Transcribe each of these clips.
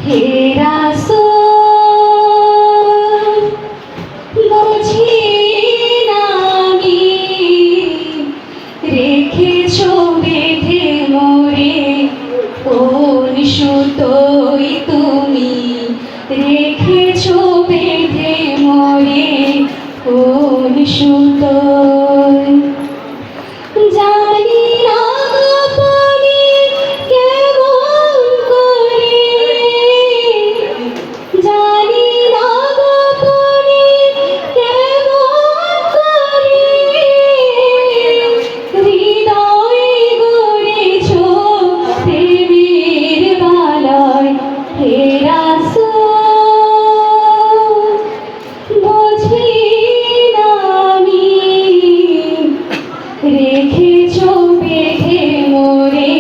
হে রাসূল বুঝি না আমি রেখেছো বেঁধে মোরে কোন সুতোয় তুমি রেখেছো বেঁধে মোরে কোন সুতোয় জানি না গোপনে কেমন করে জানি না গোপনে কেমন করে হৃদয়ে গড়েছো প্রেমের বালয় হে রাসূল বুঝি না আমি রেখেছো বেঁধে মোরে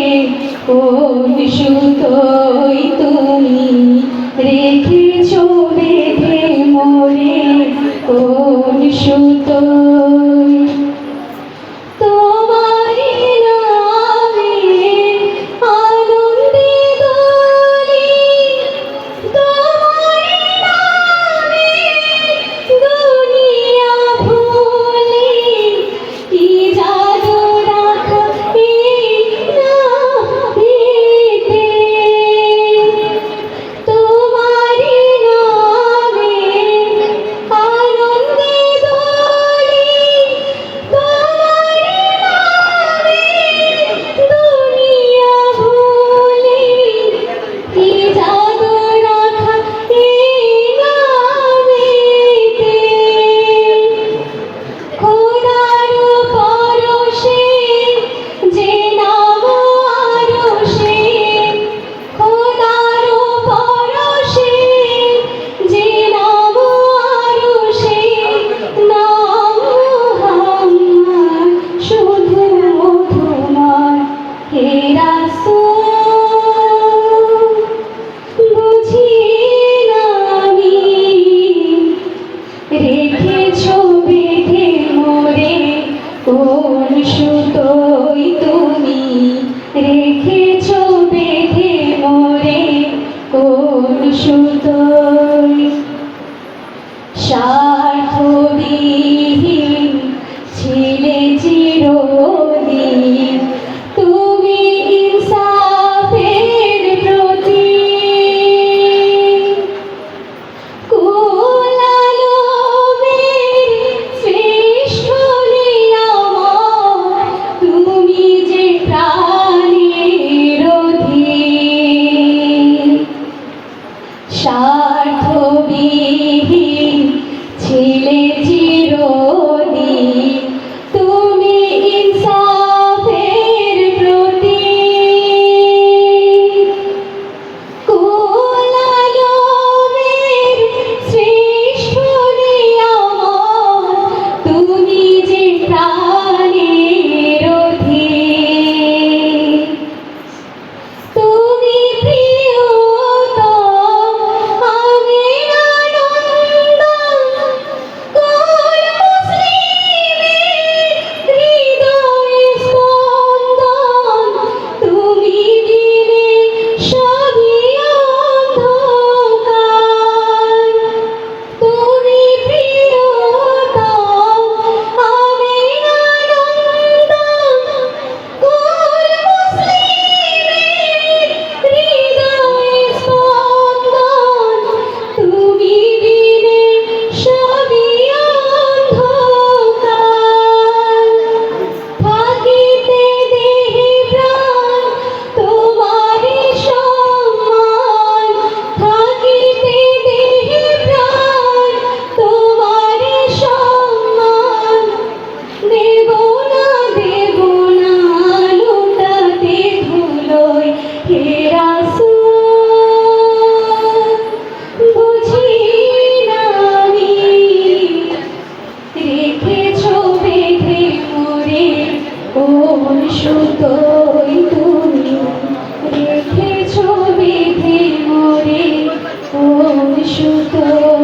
কোন সুতোয় তুমি রেখেছো বেঁধে মোরে কোন সুতোয় তোমারি নামে আনন্দে দোলি তোমারি নামে দুনিয়া ভুলি কি জাদু রাখা এই নামেতে তোমারি নামে আনন্দে দোলি তোমারি নামে দুনিয়া ভুলি কি জাদু রাখা এই নামেতে খোদার পরশে যে নাম আরশে খোদার পরশে যে নাম আরশে নাম মুহাম্মদ শুধু তোমার হে রাসূল বুঝি না আমি রেখেছো বেঁধে মোরে কোন সুতোয় তুমি রেখেছো বেঁধে মোরে কোন সুতোয় স্বার্থবিহীন ছিলে চিরদিন তুমি ইনসাফের প্রতীক কুল আলমের শ্রেষ্ঠ নিয়ামত তুমি যে প্রাণের অধিক স্বার্থবিহীন ছিলে চিরদিন তুমি ইনসাফের প্রতীক কুল আলমের শ্রেষ্ঠ নিয়ামত তুমি যে প্রাণের অধিক তুমি প্রিয়তম আমির আনন্দম কুল মুসলিমের হৃদয়ে স্পন্দন তুমি বিনে সবই অন্ধকার তুমি প্রিয়তম আমির আনন্দম কুল মুসলিমের হৃদয়ে স্পন্দন তুমি বিনে সবই অন্ধকার থাকিতে দেহে প্রাণ তোমারি সম্মান থাকিতে দেহে প্রাণ তোমারি সম্মান দেব না লুটাতে ধুলোয় হে রাসূল বুঝি না আমি রেখেছো বেঁধে মোরে কোন সুতোয় তুমি রেখেছো বেঁধে মোরে কোন সুতোয়